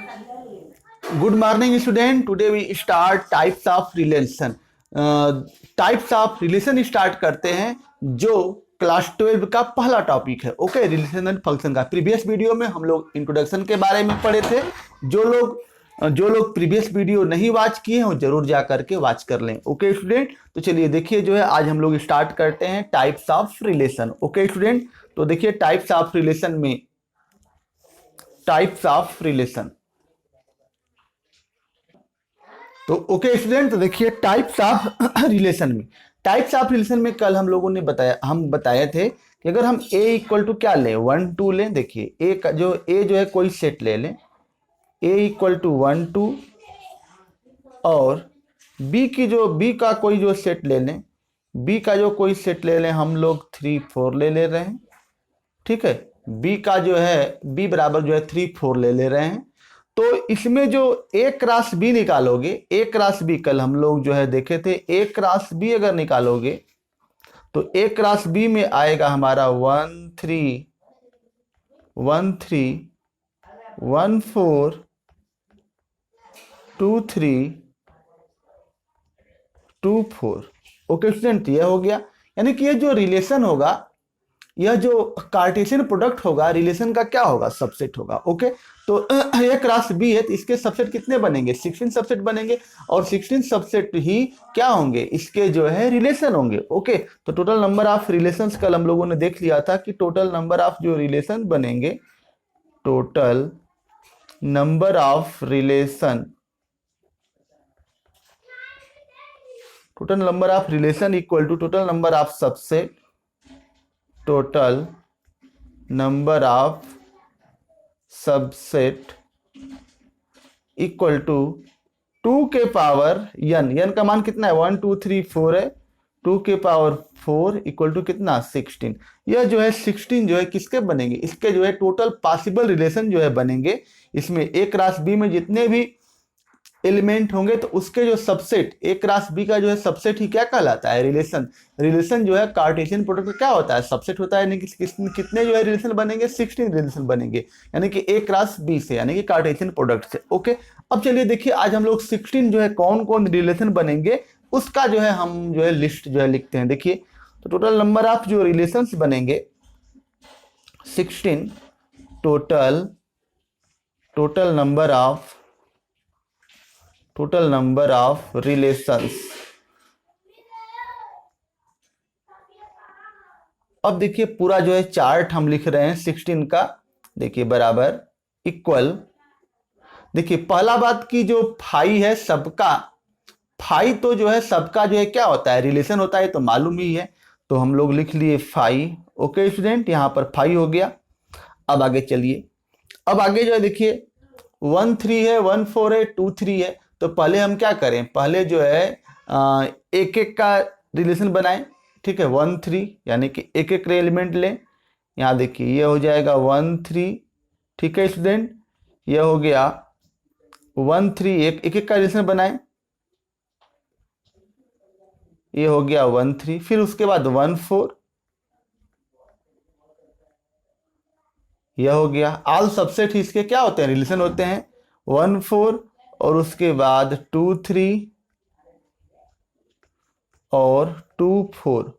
Good morning, student. Today we start types of relation. Types of relation start करते हैं जो class 12 का पहला टॉपिक है। ओके, रिलेशन एंड फंक्शन का। प्रीवियस वीडियो में हम लोग इंट्रोडक्शन के बारे में पढ़े थे। जो लोग प्रीवियस वीडियो नहीं वॉच किए हैं वो जरूर जा करके वॉच कर लें। ओके स्टूडेंट, तो चलिए देखिए जो है आज हम लोग स्टार्ट करते हैं types of relation. Okay student, तो देखिए टाइप्स ऑफ रिलेशन में टाइप्स ऑफ रिलेशन, तो ओके स्टूडेंट, तो देखिए टाइप्स ऑफ रिलेशन में कल हम लोगों ने बताए थे कि अगर हम a इक्वल टू क्या लें, 1 2 लें। देखिए a का जो है कोई सेट ले लें, a इक्वल टू 1 2, और b का कोई जो सेट ले लें, b का जो कोई सेट ले लें, हम लोग 3 4 ले रहे हैं। ठीक है, b का जो है b बराबर जो है 3 4 ले रहे हैं। तो इसमें जो a क्रॉस b निकालोगे, a क्रॉस b कल हम लोग जो है देखे थे, a क्रॉस b अगर निकालोगे तो a क्रॉस b में आएगा हमारा 1 3 1 3 1 4 2 3 2 4। ओके स्टूडेंट, यह हो गया। यानी कि ये जो रिलेशन होगा, यह जो कार्टेशियन प्रोडक्ट होगा, रिलेशन का क्या होगा, सबसेट होगा। ओके, तो ये क्रॉस बी है तो इसके सबसेट कितने बनेंगे, 16 सबसेट बनेंगे, और 16 सबसेट ही क्या होंगे, इसके जो है रिलेशन होंगे। ओके, तो टोटल नंबर ऑफ रिलेशंस कल हम लोगों ने देख लिया था कि टोटल नंबर ऑफ जो रिलेशन बनेंगे, total number of relation equal to total number of subset, total number of subset equal to 2 के पावर n का मान कितना है, 1 2 3 4 है, 2 के पावर 4 इक्वल टू कितना, 16। यह जो है 16 जो है किसके बनेंगे, इसके जो है टोटल पॉसिबल रिलेशन जो है बनेंगे। इसमें a क्रॉस b में जितने भी एलिमेंट होंगे तो उसके जो सबसेट, ए क्रॉस बी का जो है सबसेट ही क्या कहलाता है, रिलेशन जो है कार्टेशियन प्रोडक्ट का क्या होता है, सबसेट होता है। यानी कि कितने जो है रिलेशन बनेंगे, 16 रिलेशन बनेंगे, यानी कि ए क्रॉस बी से, यानी कि कार्टेशियन प्रोडक्ट से। ओके, अब चलिए देखिए आज हम लोग 16 जो है कौन कौन रिलेशन बनेंगे उसका जो है हम जो है लिस्ट जो है लिखते हैं। देखिए, तो टोटल नंबर ऑफ जो रिलेशंस बनेंगे 16, टोटल नंबर ऑफ रिलेशंस। अब देखिए पूरा जो है चार्ट हम लिख रहे हैं 16 का। देखिए बराबर इक्वल, देखिए पहला बात की जो फाई है सबका, फाई तो जो है सबका जो है क्या होता है, रिलेशन होता है, तो मालूम ही है, तो हम लोग लिख लिए फाई। ओके स्टूडेंट, यहां पर फाई हो गया। अब आगे चलिए, अब आगे जो है देखिए 1 3 है, 1 4 है, 2 3 है। तो पहले हम क्या करें, पहले जो है एक एक का रिलेशन बनाएं। ठीक है, 1 3 यानी कि एक एक एलिमेंट लें। यहाँ देखिए ये हो जाएगा 1 3। ठीक है स्टूडेंट, ये हो गया 1 3, एक एक का रिलेशन बनाएं, ये हो गया 1 3। फिर उसके बाद 1 4, यह हो गया। ऑल सबसेट ही इसके क्या होते हैं, रिलेशन होते हैं, 1 4 और उसके बाद 2 3 और 2 4।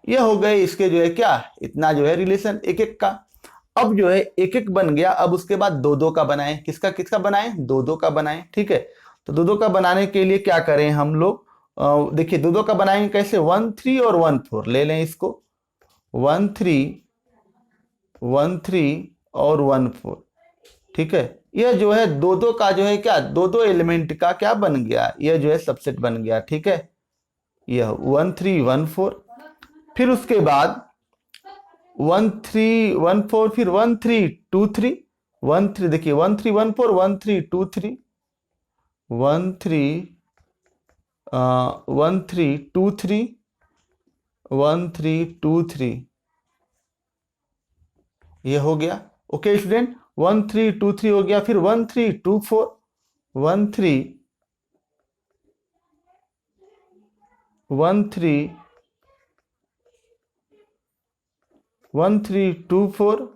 यह हो गए इसके जो है क्या, इतना जो है रिलेशन एक एक का। अब जो है एक एक बन गया, अब उसके बाद दो दो का बनाएं। किसका किसका बनाएं, दो दो का बनाएं। ठीक है, तो दो दो का बनाने के लिए क्या करें हम लोग, देखिए दो दो का बनाएंगे कैसे, 1 3 और 1 4 ले लें इसको, 1 3 1 3 और 1 4। ठीक है, यह जो है दो दो का जो है क्या, दो दो एलिमेंट का क्या बन गया, यह जो है सबसेट बन गया। ठीक है, यह 1 3 1 4। फिर उसके बाद 1 3 1 4, फिर 1 3 2 3 1 3, देखिए 1 3 1 4 1 3 2 3 1 3 1 3 2 3 1 3 2 3, ये हो गया। ओके स्टूडेंट, 1 3 2 3 हो गया। फिर 1 3 2 4 1 3 1 3 1 3 2 4।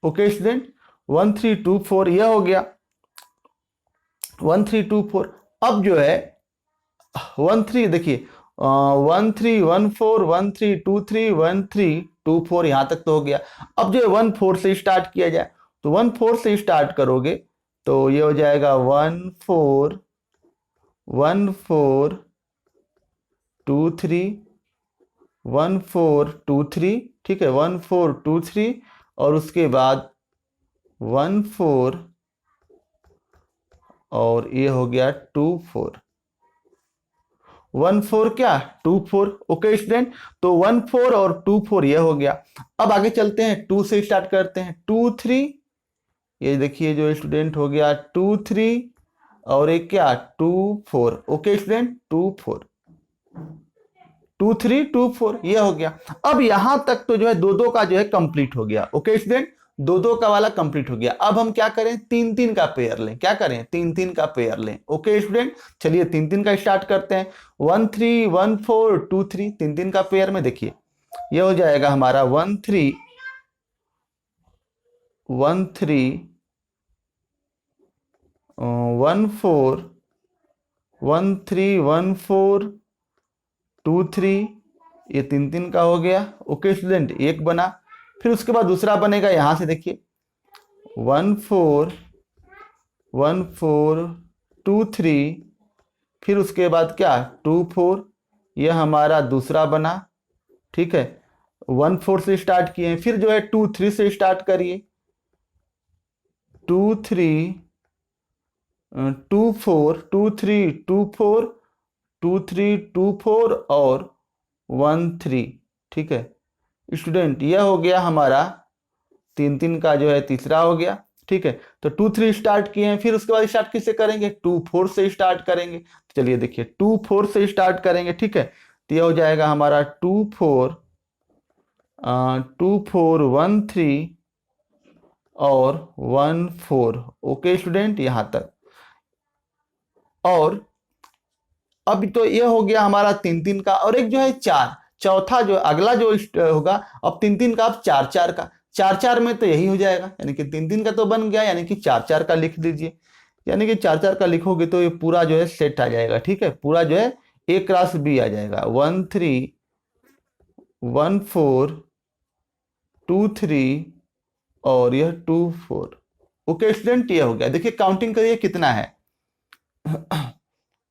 ओके स्टूडेंट, 1 3 2 4 यह हो गया 1 3 2 4। अब जो है 1 3 देखिए 1 3 1 4 1 3 2 3 1 3 2 4 यहां तक तो हो गया। अब जो है 1 4 से स्टार्ट किया जाए तो 1 4 से स्टार्ट करोगे तो ये हो जाएगा 1 4 1 4 2 3 1 4 2 3, ठीक है 1 4 2 3 और उसके बाद 1 4 और ये हो गया 2 4 1 4 क्या 2 4। ओके स्टूडेंट, तो 1 4 और 2 4 ये हो गया। अब आगे चलते हैं 2 से स्टार्ट करते हैं 2 3, ये देखिए जो स्टूडेंट हो गया 2 3 और एक क्या 2 4। ओके स्टूडेंट 2 4 2 3 2 4 ये हो गया। अब यहां तक तो जो है दो दो का जो है कंप्लीट हो गया। ओके स्टूडेंट, दो दो का वाला कंप्लीट हो गया। अब हम क्या करें, तीन तीन का पेयर लें। क्या करें, तीन तीन का पेयर लें। ओके स्टूडेंट, चलिए तीन तीन का स्टार्ट करते हैं 1 3 1 4 2 3। तीन तीन का पेयर में देखिए ये हो जाएगा हमारा 1 3 1 3 1 4 1 3 1 4 2 3, ये तीन तीन का हो गया। ओके स्टूडेंट, एक बना। फिर उसके बाद दूसरा बनेगा यहां से देखिए 1 4 1 4 2 3, फिर उसके बाद क्या 2 4, यह हमारा दूसरा बना। ठीक है, 1 4 से स्टार्ट किए, फिर जो है 2 3 से स्टार्ट करिए 2 3 2 4 2 3 2 4 2 3 2 4 और 1 3। ठीक है स्टूडेंट, यह हो गया हमारा तीन तीन का जो है तीसरा हो गया। ठीक है, तो 2 3 स्टार्ट किए हैं, फिर उसके बाद स्टार्ट किससे करेंगे 2 4 से स्टार्ट करेंगे। तो चलिए देखिए 2 4 से स्टार्ट करेंगे। ठीक है, तो यह हो जाएगा हमारा 2 4 2 4 1 3 और 1 4। ओके स्टूडेंट, यहां तक। और अब तो यह हो गया हमारा तीन तीन का, और एक जो है चार, चौथा जो अगला जो होगा अब तीन तीन का, अब चार चार का। चार चार में तो यही हो जाएगा, यानी कि तीन तीन का तो बन गया, यानी कि चार चार का लिख दीजिए। यानी कि चार चार का लिखोगे तो ये पूरा जो है सेट आ जाएगा। ठीक है, पूरा जो है ए क्रॉस बी आ जाएगा 1 3 1 4 2 3 और यह 2 4। ओके स्टूडेंट, ये हो गया। देखिए काउंटिंग करिए कितना है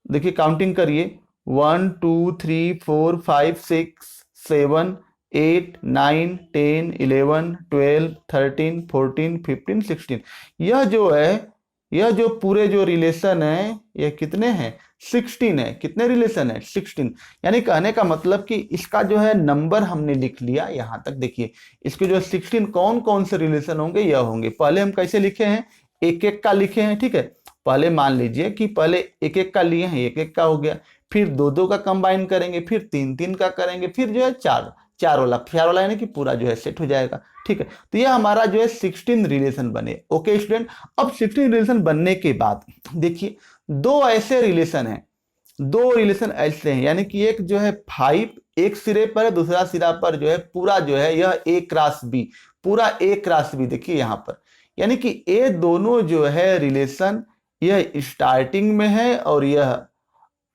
देखिए काउंटिंग करिए 1 2 3 4 5 6 7 8 9 10 11 12 13 14 15 16। यह जो है, यह जो पूरे जो रिलेशन है यह कितने हैं 16 है। कितने रिलेशन है 16। यानी कहने का मतलब कि इसका जो है नंबर हमने लिख लिया यहां तक। देखिए इसके जो 16 कौन कौन से रिलेशन होंगे, यह होंगे। पहले हम कैसे लिखे हैं, एक एक का लिखे हैं। ठीक है, पहले मान लीजिए कि पहले एक एक का लिए हैं, एक एक का हो गया, फिर दो दो का कंबाइन करेंगे, फिर तीन तीन का करेंगे, फिर जो है चार चार वाला यानी कि पूरा जो है सेट हो जाएगा। ठीक है, तो ये हमारा जो है 16 रिलेशन बने। ओके स्टूडेंट, अब 16 रिलेशन बनने के बाद देखिए दो ऐसे रिलेशन हैं, दो रिलेशन ऐसे हैं, यानी कि एक जो है 5 एक सिरे पर है, दूसरा सिरा पर जो है पूरा जो है यह ए क्रॉस बी, पूरा ए क्रॉस बी। देखिए यहां पर यानी कि ये दोनों जो है रिलेशन यह स्टार्टिंग में है और यह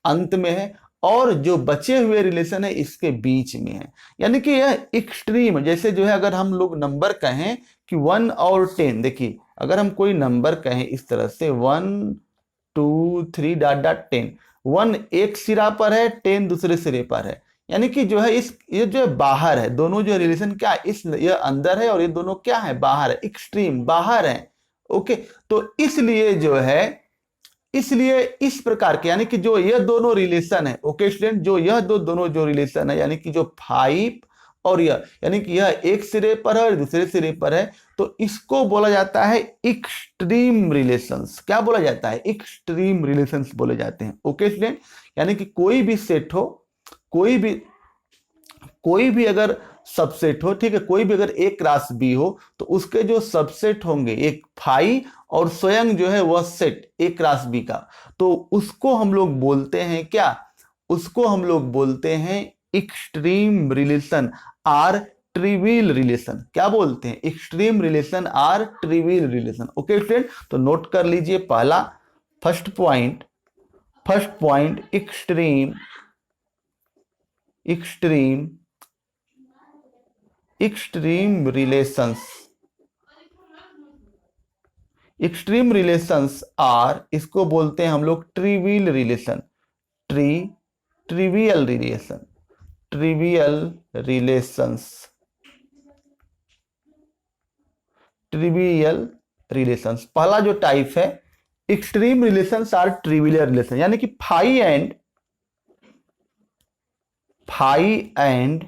अंत में है, और जो बचे हुए रिलेशन है इसके बीच में है। यानी कि यह एक्सट्रीम, जैसे जो है अगर हम लोग नंबर कहें कि 1 और 10, देखिए अगर हम कोई नंबर कहें इस तरह से 1 2 3 डॉट डॉट 10, 1 एक सिरा पर है, 10 दूसरे सिरे पर है, यानी कि जो है इस ये जो है बाहर है। दोनों जो रिलेशन क्या है, इस ये अंदर है और ये दोनों क्या है बाहर है, एक्सट्रीम बाहर है। ओके, तो इसलिए जो है, इसलिए इस प्रकार के यानी कि जो यह दोनों रिलेशन है, ओके स्टूडेंट, जो यह दोनों जो रिलेशन है यानी कि जो 5 और यह, यानी कि यह एक सिरे पर है और दूसरे सिरे पर है, तो इसको बोला जाता है एक्सट्रीम रिलेशंस। क्या बोला जाता है, एक्सट्रीम रिलेशंस बोले जाते हैं। ओके स्टूडेंट, यानी कि कोई भी सेट हो, कोई भी अगर सबसेट हो, ठीक है, कोई भी अगर ए क्रॉस बी हो तो उसके जो सबसेट होंगे एक फाई और स्वयं जो है वह सेट ए क्रॉस बी का, तो उसको हम लोग बोलते हैं क्या, उसको हम लोग बोलते हैं extreme relation, or trivial relation. क्या बोलते हैं? Extreme relation or trivial relation. Okay student, तो नोट कर लीजिए पहला first point extreme relations or, इसको बोलते हैं हम लोग ट्रिवियल रिलेशन। ट्रिवियल रिलेशंस पहला जो टाइप है, extreme relations or trivial relation, यानी कि phi and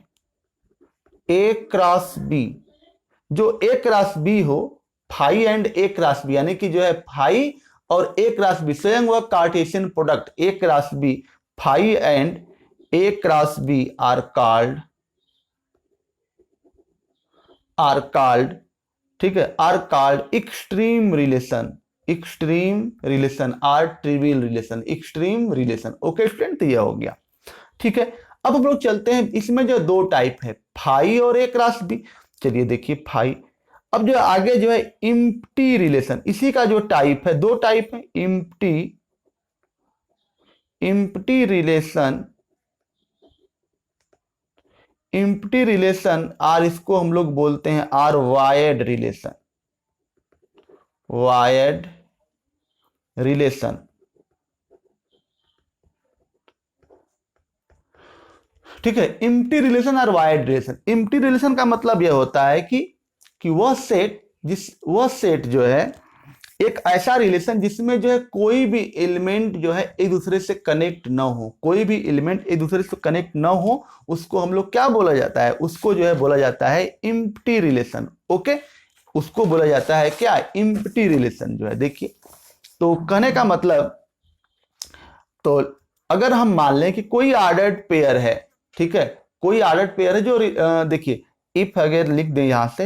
A cross B, जो ए क्रॉस बी हो, phi and A cross B, यानी कि जो है फाई और ए क्रॉस बी स्वयं वह Cartesian product A cross B, phi and A cross B are called, ठीक है, are called extreme relation or trivial relation, extreme relation. Okay student, तो यह हो गया। ठीक है, अब हम लोग चलते हैं, इसमें जो दो टाइप है, फाई और ए क्रॉस बी। चलिए देखिए फाई, अब जो आगे जो है इम्प्टी रिलेशन, इसी का जो टाइप है, दो टाइप है, इम्प्टी रिलेशन आर, इसको हम लोग बोलते हैं आर वायर्ड रिलेशन। ठीक है, इम्प्टी रिलेशन और वायर्ड रिलेशन। इम्प्टी रिलेशन का मतलब यह होता है कि वह सेट जो है एक ऐसा रिलेशन जिसमें जो है कोई भी एलिमेंट जो है एक दूसरे से कनेक्ट ना हो, कोई भी एलिमेंट एक दूसरे से कनेक्ट ना हो, उसको हम लोग क्या बोला जाता है? उसको जो है बोला जाता है इम्प्टी रिलेशन। ओके, उसको बोला जाता है क्या? इम्प्टी रिलेशन जो है। देखिए, तो कहने का मतलब, तो अगर हम मान लें कि कोई ऑर्डर्ड पेयर है, ठीक है, कोई ऑर्डर्ड पेयर है जो देखिए, इफ अगर लिख दें यहां से,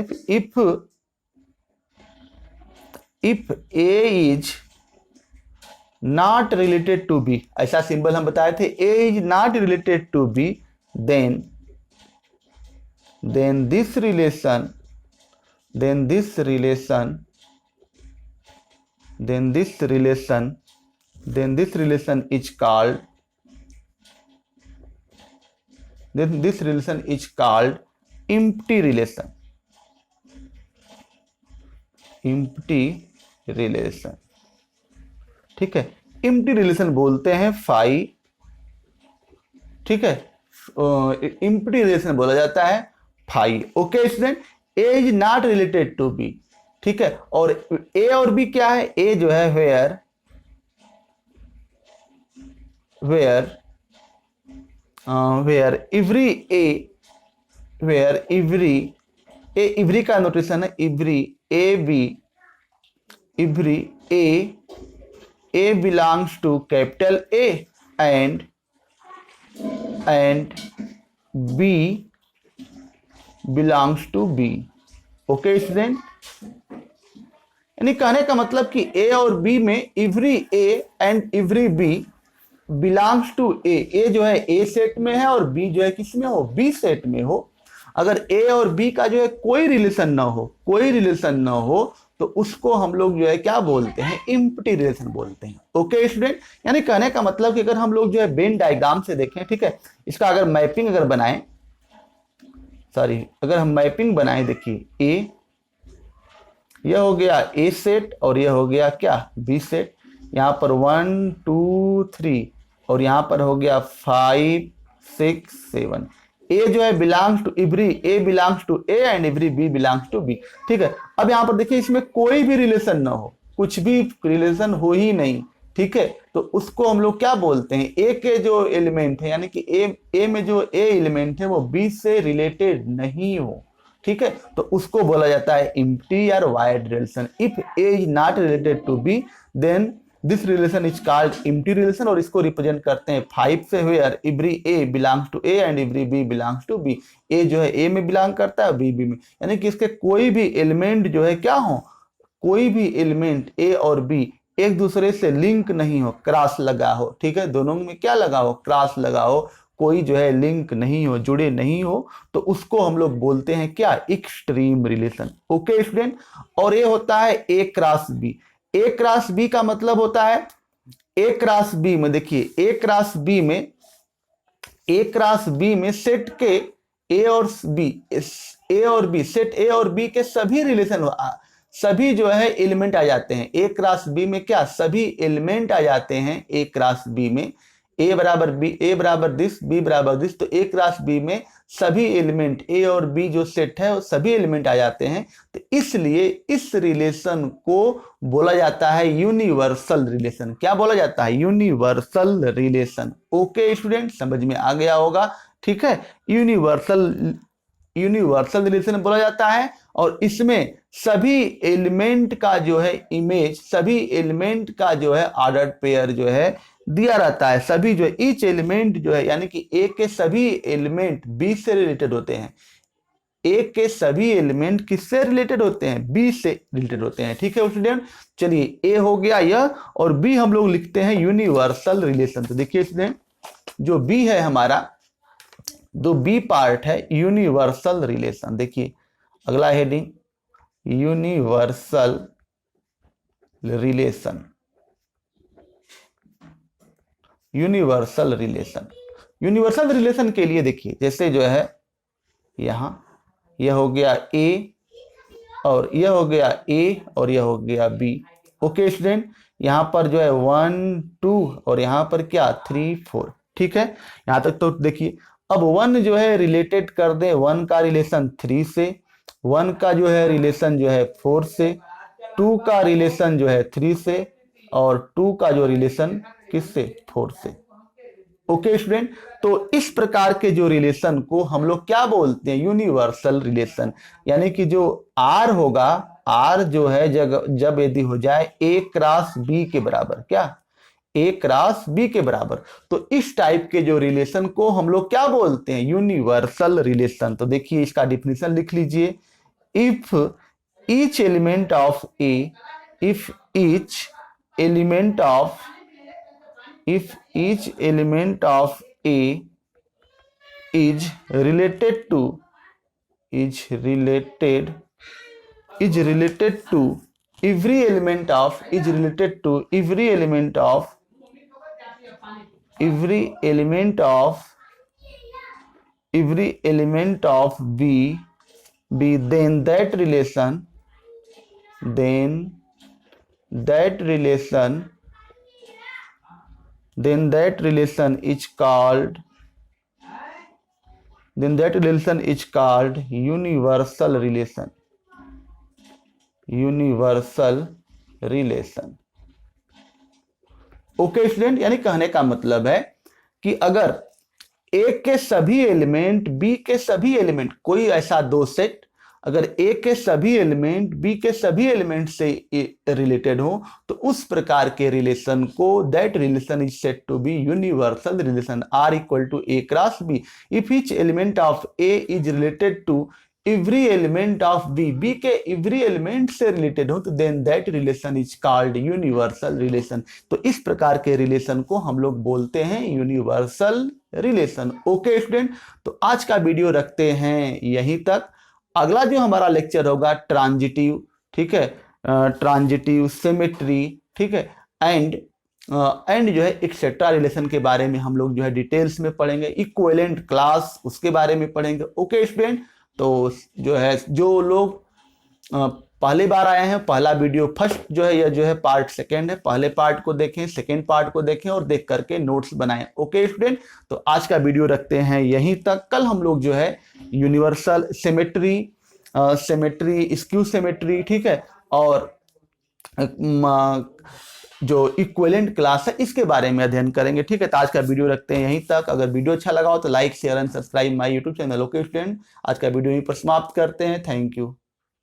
if A is not related to B, ऐसा सिंबल हम बताए थे, A is not related to B, then this relation is called, empty relation। ठीक है, empty relation बोलते हैं फाई, ठीक है, empty relation बोला जाता है phi. Okay student, A is not related to B, ठीक है, और ए और बी क्या है? ए जो है where every का नोटेशन है, A belongs to capital A and B belongs to B। Okay student, यानी कहने का मतलब कि ए और बी में every A and every B belongs to A, A जो है ए सेट में है और बी जो है किस में हो? बी सेट में हो। अगर ए और बी का जो है कोई रिलेशन ना हो, तो उसको हम लोग जो है क्या बोलते हैं? इम्प्टी रिलेशन बोलते हैं। ओके स्टूडेंट, यानी कहने का मतलब कि अगर हम लोग जो है वेन डायग्राम से देखें, ठीक है, इसका अगर मैपिंग अगर बनाएं, अगर हम मैपिंग बनाएं, देखिए ए, यह हो गया ए सेट और यह हो गया क्या? B set. यहाँ पर 1 2 3 और यहाँ पर हो गया 5 6 7। ए जो है belongs to every A belongs to A and every B belongs to B. ठीक है, अब यहाँ पर देखिए इसमें कोई भी रिलेशन ना हो, कुछ भी रिलेशन हो ही नहीं, ठीक है, तो उसको हम लोग क्या बोलते हैं? ए के जो एलिमेंट है, यानी कि ए में जो ए एलिमेंट है वो बी से रिलेटेड नहीं हो, ठीक है, तो उसको बोला जाता है इम्प्टी और void relation. If A is not related to B, then this relation is called empty relation, और इसको रिप्रेजेंट करते हैं 5 से, where every A belongs to A and every B belongs to B. A जो है ए में belong करता है, बी में, यानी कि इसके कोई भी एलिमेंट जो है क्या हो? कोई भी एलिमेंट ए और बी एक दूसरे से लिंक नहीं हो, क्रॉस लगा हो, ठीक है, दोनों में क्या लगा हो? क्रॉस लगा हो, कोई जो है लिंक नहीं हो, जुड़े नहीं हो, तो उसको हम लोग बोलते हैं क्या, एक्सट्रीम रिलेशन। Okay student. और ये होता है ए क्रॉस बी। ए क्रॉस बी का मतलब होता है, ए क्रॉस बी में देखिए, ए क्रॉस बी में, ए क्रॉस बी में सेट के ए और बी, ए और बी, सेट ए और बी के सभी रिलेशन, सभी जो है एलिमेंट आ जाते हैं। ए क्रॉस बी में क्या, सभी एलिमेंट आ जाते हैं ए क्रॉस बी में। ए बराबर बी, ए बराबर दिस, बी बराबर दिस, तो ए क्रॉस बी में सभी एलिमेंट, ए और बी जो सेट है वो सभी एलिमेंट आ जाते हैं। तो इसलिए इस रिलेशन को बोला जाता है यूनिवर्सल रिलेशन। क्या बोला जाता है, यूनिवर्सल रिलेशन। ओके स्टूडेंट, समझ में आ गया होगा, ठीक है। यूनिवर्सल रिलेशन बोला जाता है, और इसमें सभी एलिमेंट का जो है इमेज, सभी एलिमेंट का जो है ऑर्डर पेयर जो है दिया रहता है। सभी जो है, ईच एलिमेंट जो है, यानी कि ए के सभी एलिमेंट बी से रिलेटेड होते हैं। ए के सभी एलिमेंट किससे रिलेटेड होते हैं, बी से रिलेटेड होते हैं, ठीक है स्टूडेंट। चलिए, ए हो गया यह, और बी हम लोग लिखते हैं यूनिवर्सल रिलेशन। तो देखिए स्टूडेंट, जो बी है हमारा, जो बी पार्ट है यूनिवर्सल रिलेशन। देखिए अगला heading, universal relation. Universal relation, universal relation के लिए देखिए, जैसे जो है यहां यह हो गया ए, और यह हो गया ए, और यह हो गया बी। ओके स्टूडेंट, यहां पर जो है 1 2, और यहां पर क्या 3 4, ठीक है। यहां तक तो देखिए, अब 1 जो है रिलेटेड कर दे, 1 का रिलेशन 3 से, 1 का जो है रिलेशन जो है 4 से, 2 का रिलेशन जो है 3 से, और 2 का जो रिलेशन किससे, 4 से। ओके स्टूडेंट, तो इस प्रकार के जो रिलेशन को हम लोग क्या बोलते हैं, यूनिवर्सल रिलेशन। यानी कि जो आर होगा, आर जो है जब यदि हो जाए ए क्रॉस बी के बराबर, क्या, ए क्रॉस बी के बराबर, तो इस टाइप के जो रिलेशन को हम लोग क्या बोलते हैं, यूनिवर्सल रिलेशन। तो देखिए इसका डिफिनेशन लिख लीजिए, if each element of A, if each element of, if each element of A is related to every element of B, then that relation is called universal relation. Okay student, यानी कहने का मतलब है कि अगर ए के सभी एलिमेंट, बी के सभी एलिमेंट, कोई ऐसा दो सेट, अगर ए के सभी एलिमेंट बी के सभी एलिमेंट से रिलेटेड हो, तो उस प्रकार के रिलेशन को, that relation is said to be universal relation. R equal to A cross B, if each element of A is related to every element of B, B के एवरी एलिमेंट से related हो, तो then that relation is called universal relation. तो इस प्रकार के relation को हम लोग बोलते हैं यूनिवर्सल रिलेशन। ओके स्टूडेंट, तो आज का वीडियो रखते हैं यहीं तक। अगला जो हमारा लेक्चर होगा ट्रांजिटिव, ठीक है, ट्रांजिटिव, सिमेट्री, ठीक है, एंड जो है एक्सेट्रा रिलेशन के बारे में हम लोग जो है डिटेल्स में पढ़ेंगे। इक्विवेलेंट क्लास, उसके बारे में पढ़ेंगे। ओके स्टूडेंट, तो जो है, जो लोग पहली बार आए हैं, पहला वीडियो फर्स्ट जो है, यह जो है पार्ट सेकेंड है, पहले पार्ट को देखें, सेकेंड पार्ट को देखें, और देख करके नोट्स बनाएं। ओके स्टूडेंट, तो आज का वीडियो रखते हैं यहीं तक। कल हम लोग जो है यूनिवर्सल सिमेट्री, स्क्यू सिमेट्री, ठीक है, और जो इक्विवेलेंट क्लास है, इसके बारे में अध्ययन करेंगे। ठीक है, तो आज का वीडियो रखते हैं यहीं तक। अगर वीडियो अच्छा लगा हो तो like, share and subscribe my YouTube channel. Okay student, आज का वीडियो यहीं पर समाप्त करते हैं। Thank you.